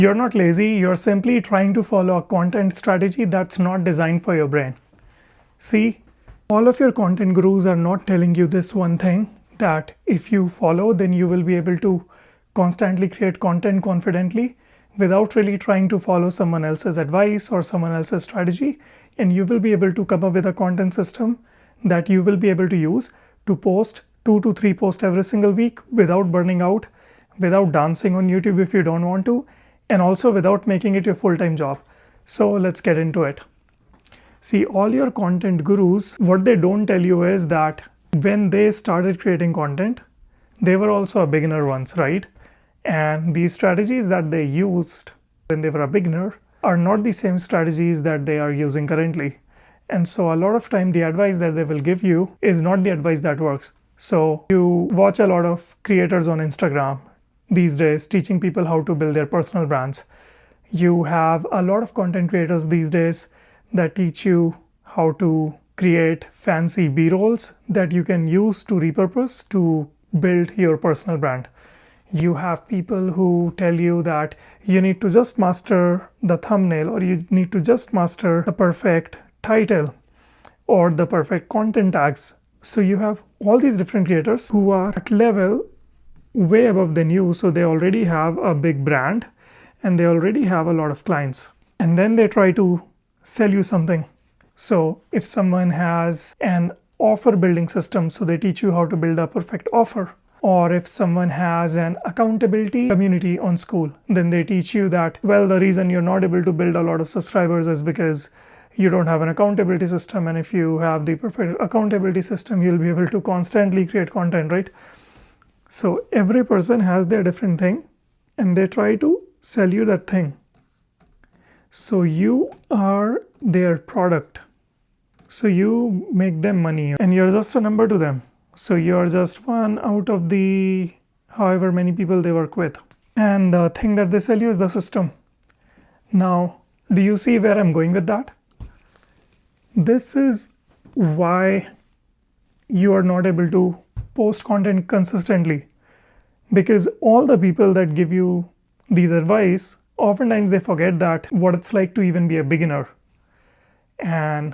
You're not lazy, you're simply trying to follow a content strategy that's not designed for your brain. See, all of your content gurus are not telling you this one thing, that if you follow, then you will be able to constantly create content confidently without really trying to follow someone else's advice or someone else's strategy. And you will be able to come up with a content system that you will be able to use to post 2 to 3 posts every single week without burning out, without dancing on YouTube if you don't want to, and also without making it your full-time job. So let's get into it. See, all your content gurus, what they don't tell you is that when they started creating content, they were also a beginner once, right? And these strategies that they used when they were a beginner are not the same strategies that they are using currently. And so a lot of time the advice that they will give you is not the advice that works. So you watch a lot of creators on Instagram these days teaching people how to build their personal brands. You have a lot of content creators these days that teach you how to create fancy B-rolls that you can use to repurpose to build your personal brand. You have people who tell you that you need to just master the thumbnail, or you need to just master the perfect title or the perfect content tags. So you have all these different creators who are at level way above than you. So they already have a big brand and they already have a lot of clients. And then they try to sell you something. So if someone has an offer building system, so they teach you how to build a perfect offer. Or if someone has an accountability community on school, then they teach you that, well, the reason you're not able to build a lot of subscribers is because you don't have an accountability system. And if you have the perfect accountability system, you'll be able to constantly create content, right? So every person has their different thing and they try to sell you that thing. So you are their product. So you make them money and you're just a number to them. So you're just one out of the however many people they work with. And the thing that they sell you is the system. Now, do you see where I'm going with that? This is why you are not able to post content consistently. Because all the people that give you these advice, oftentimes they forget that what it's like to even be a beginner. And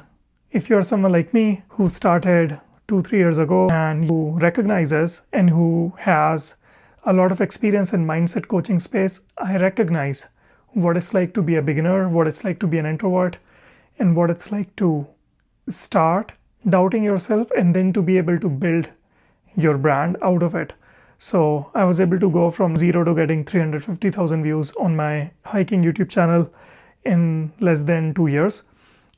if you're someone like me who started 2-3 years ago and who recognizes and who has a lot of experience in mindset coaching space, I recognize what it's like to be a beginner, what it's like to be an introvert, and what it's like to start doubting yourself and then to be able to build your brand out of it. So I was able to go from 0 to getting 350,000 views on my hiking YouTube channel in less than 2 years.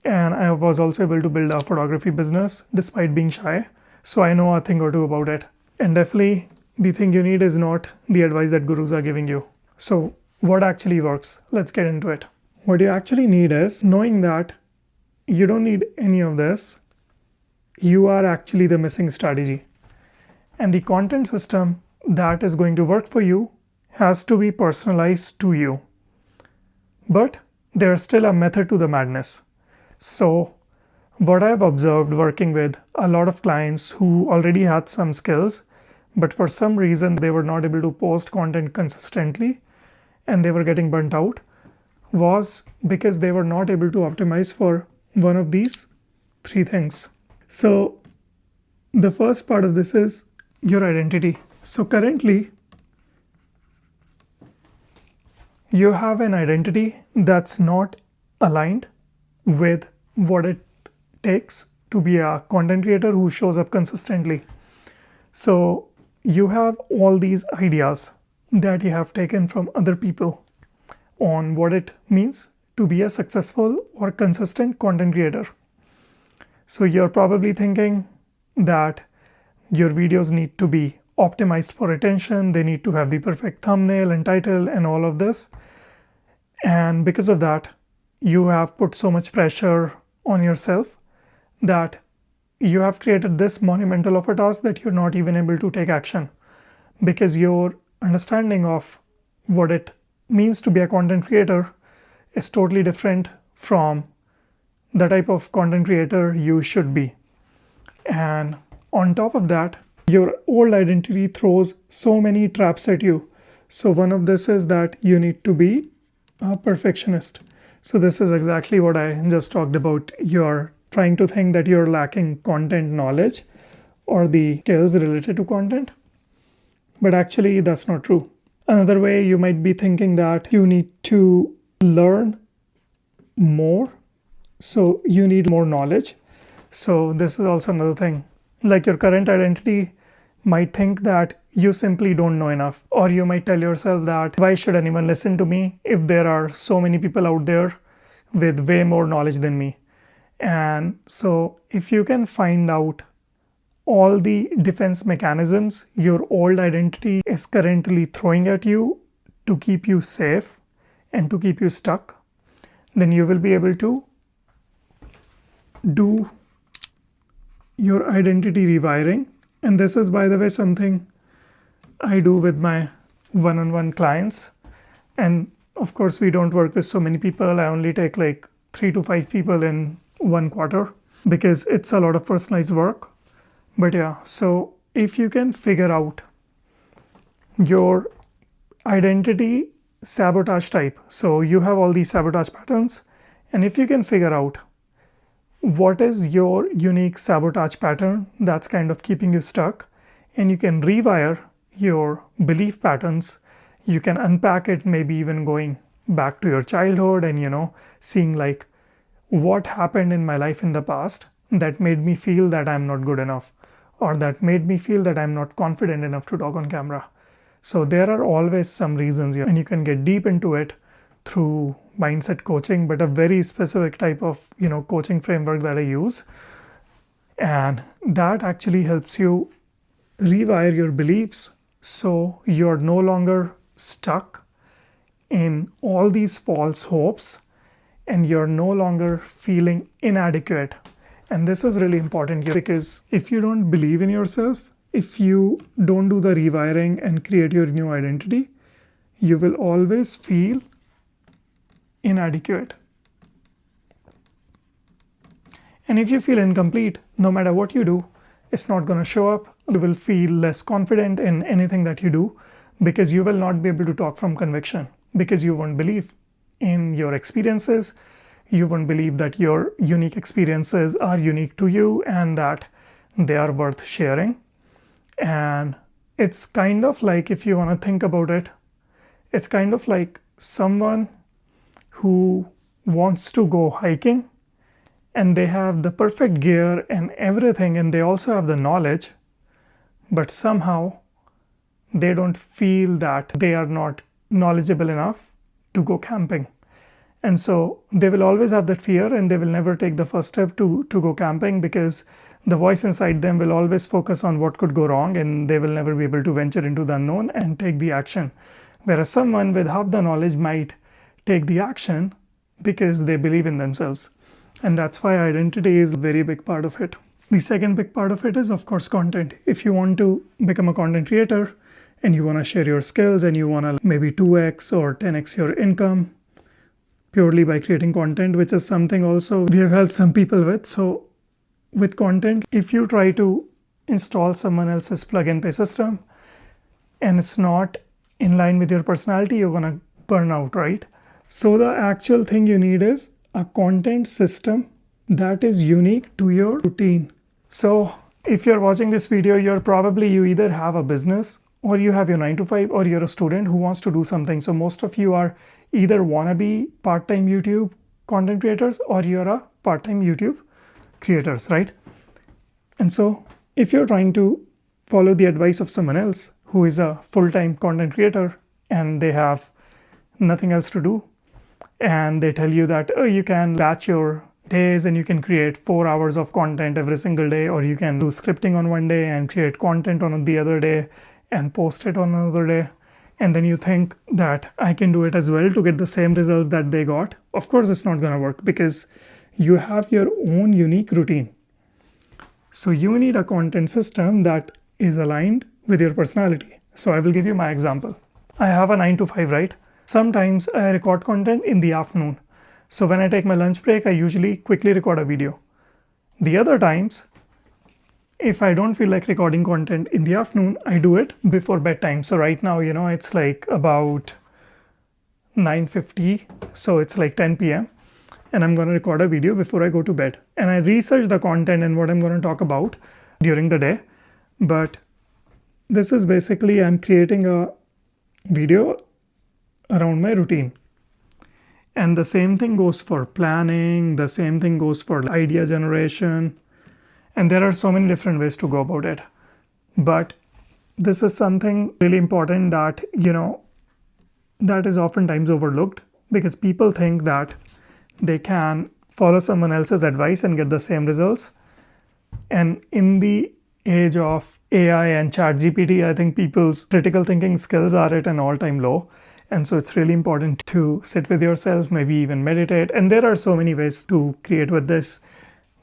And I was also able to build a photography business despite being shy. So I know a thing or two about it. And definitely the thing you need is not the advice that gurus are giving you. So what actually works? Let's get into it. What you actually need is knowing that you don't need any of this. You are actually the missing strategy. And the content system that is going to work for you has to be personalized to you. But there's still a method to the madness. So what I've observed working with a lot of clients who already had some skills, but for some reason they were not able to post content consistently and they were getting burnt out, was because they were not able to optimize for one of these 3 things. So the first part of this is your identity. So currently you have an identity that's not aligned with what it takes to be a content creator who shows up consistently. So you have all these ideas that you have taken from other people on what it means to be a successful or consistent content creator. So you're probably thinking that your videos need to be optimized for attention, they need to have the perfect thumbnail and title and all of this. And because of that, you have put so much pressure on yourself that you have created this monumental of a task that you're not even able to take action, because your understanding of what it means to be a content creator is totally different from the type of content creator you should be. And on top of that, your old identity throws so many traps at you. So one of this is that you need to be a perfectionist. So this is exactly what I just talked about. You're trying to think that you're lacking content knowledge or the skills related to content, but actually that's not true. Another way, you might be thinking that you need to learn more, so you need more knowledge. So this is also another thing. Like your current identity might think that you simply don't know enough, or you might tell yourself that why should anyone listen to me if there are so many people out there with way more knowledge than me. And so if you can find out all the defense mechanisms your old identity is currently throwing at you to keep you safe and to keep you stuck, then you will be able to do your identity rewiring. And this is, by the way, something I do with my one-on-one clients. And of course, we don't work with so many people. I only take like 3 to 5 people in one quarter because it's a lot of personalized work. But yeah, so if you can figure out your identity sabotage type, so you have all these sabotage patterns, and if you can figure out what is your unique sabotage pattern that's kind of keeping you stuck, and you can rewire your belief patterns, you can unpack it, maybe even going back to your childhood and seeing like what happened in my life in the past that made me feel that I'm not good enough, or that made me feel that I'm not confident enough to talk on camera. So there are always some reasons here, and you can get deep into it through mindset coaching, but a very specific type of coaching framework that I use. And that actually helps you rewire your beliefs so you're no longer stuck in all these false hopes and you're no longer feeling inadequate. And this is really important here because if you don't believe in yourself, if you don't do the rewiring and create your new identity, you will always feel inadequate. And if you feel incomplete, no matter what you do, it's not going to show up. You will feel less confident in anything that you do because you will not be able to talk from conviction, because you won't believe in your experiences. You won't believe that your unique experiences are unique to you and that they are worth sharing. And it's kind of like, if you want to think about it, it's kind of like someone who wants to go hiking and they have the perfect gear and everything, and they also have the knowledge, but somehow they don't feel that they are not knowledgeable enough to go camping. And so they will always have that fear and they will never take the first step to go camping because the voice inside them will always focus on what could go wrong and they will never be able to venture into the unknown and take the action. Whereas someone with half the knowledge might take the action because they believe in themselves. And that's why identity is a very big part of it. The second big part of it is, of course, content. If you want to become a content creator and you want to share your skills and you want to maybe 2x or 10x your income purely by creating content, which is something also we have helped some people with. So with content, if you try to install someone else's plug-and-play system and it's not in line with your personality, you're going to burn out, right? So the actual thing you need is a content system that is unique to your routine. So if you're watching this video, you either have a business or you have your 9 to 5 or you're a student who wants to do something. So most of you are either wannabe part-time YouTube content creators or you're a part-time YouTube creators, right? And so if you're trying to follow the advice of someone else who is a full-time content creator and they have nothing else to do, and they tell you that you can batch your days and you can create 4 hours of content every single day, or you can do scripting on one day and create content on the other day and post it on another day, and then you think that I can do it as well to get the same results that they got. Of course it's not going to work because you have your own unique routine. So you need a content system that is aligned with your personality. So I will give you my example. I have a 9 to 5, right? Sometimes I record content in the afternoon. So when I take my lunch break, I usually quickly record a video. The other times, if I don't feel like recording content in the afternoon, I do it before bedtime. So right now, it's like about 9:50, so it's like 10 p.m. and I'm going to record a video before I go to bed. And I research the content and what I'm going to talk about during the day. But this is basically I'm creating a video around my routine. And the same thing goes for planning, the same thing goes for idea generation. And there are so many different ways to go about it. But this is something really important that, that is oftentimes overlooked, because people think that they can follow someone else's advice and get the same results. And in the age of AI and ChatGPT, I think people's critical thinking skills are at an all-time low. And so it's really important to sit with yourself, maybe even meditate. And there are so many ways to create with this.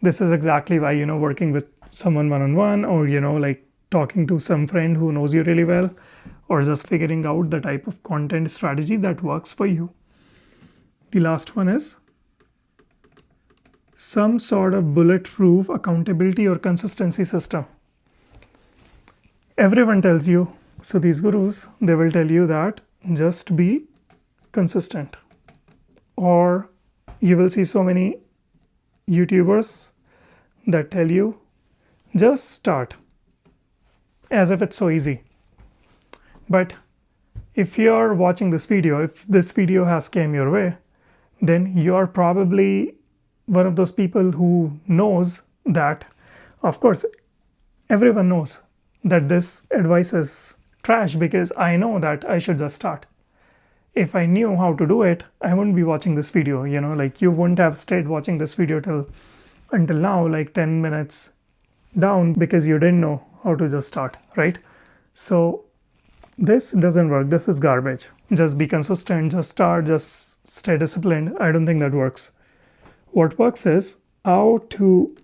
This is exactly why, working with someone one-on-one, or, like talking to some friend who knows you really well, or just figuring out the type of content strategy that works for you. The last one is some sort of bulletproof accountability or consistency system. Everyone tells you, so these gurus, they will tell you that just be consistent. Or you will see so many YouTubers that tell you, just start, as if it's so easy. But if you're watching this video, if this video has came your way, then you're probably one of those people who knows that, of course, everyone knows that this advice is trash, because I know that I should just start. If I knew how to do it, I wouldn't be watching this video, like you wouldn't have stayed watching this video until now, like 10 minutes down, because you didn't know how to just start, right? So this doesn't work. This is garbage. Just be consistent, just start, just stay disciplined. I don't think that works. What works is how to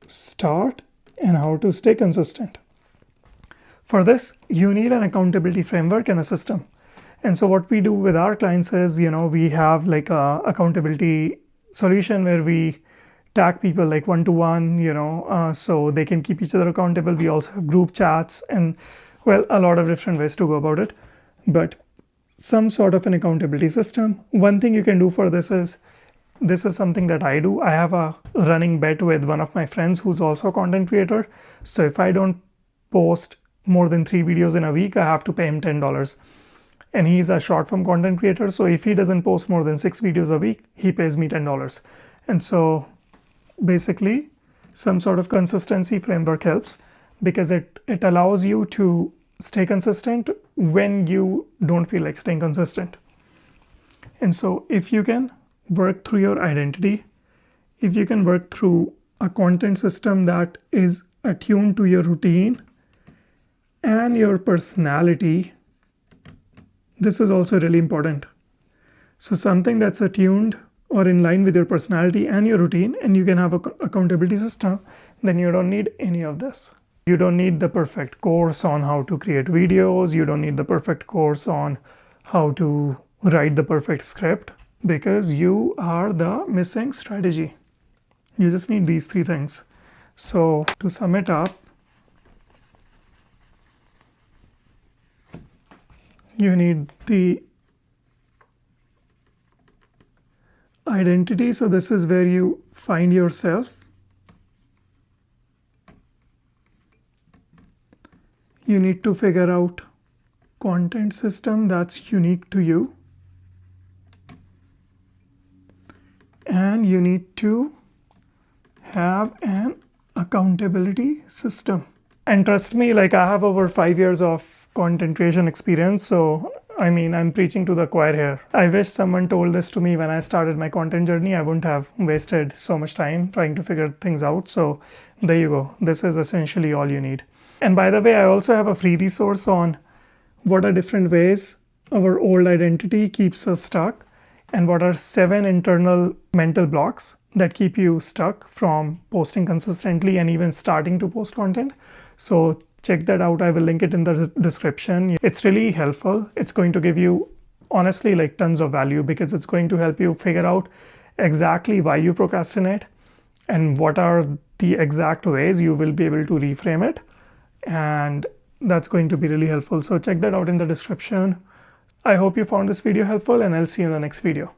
start and how to stay consistent. For this, you need an accountability framework and a system. And so what we do with our clients is, we have like a accountability solution where we tag people like one-to-one, so they can keep each other accountable. We also have group chats and, well, a lot of different ways to go about it. But some sort of an accountability system. One thing you can do for this is something that I do. I have a running bet with one of my friends who's also a content creator. So if I don't post more than 3 videos in a week, I have to pay him $10. And he's a short form content creator. So if he doesn't post more than 6 videos a week, he pays me $10. And so basically, some sort of consistency framework helps, because it allows you to stay consistent when you don't feel like staying consistent. And so if you can work through your identity, if you can work through a content system that is attuned to your routine and your personality, this is also really important. So something that's attuned or in line with your personality and your routine, and you can have an accountability system, then you don't need any of this. You don't need the perfect course on how to create videos. You don't need the perfect course on how to write the perfect script, because you are the missing strategy. You just need these 3 things. So to sum it up, you need the identity. So this is where you find yourself. You need to figure out content system that's unique to you. And you need to have an accountability system. And trust me, like I have over 5 years of content creation experience. So, I'm preaching to the choir here. I wish someone told this to me when I started my content journey. I wouldn't have wasted so much time trying to figure things out. So there you go. This is essentially all you need. And by the way, I also have a free resource on what are different ways our old identity keeps us stuck, and what are 7 internal mental blocks that keep you stuck from posting consistently and even starting to post content. So check that out. I will link it in the description. It's really helpful. It's going to give you, honestly, like tons of value, because it's going to help you figure out exactly why you procrastinate and what are the exact ways you will be able to reframe it. And that's going to be really helpful. So check that out in the description. I hope you found this video helpful, and I'll see you in the next video.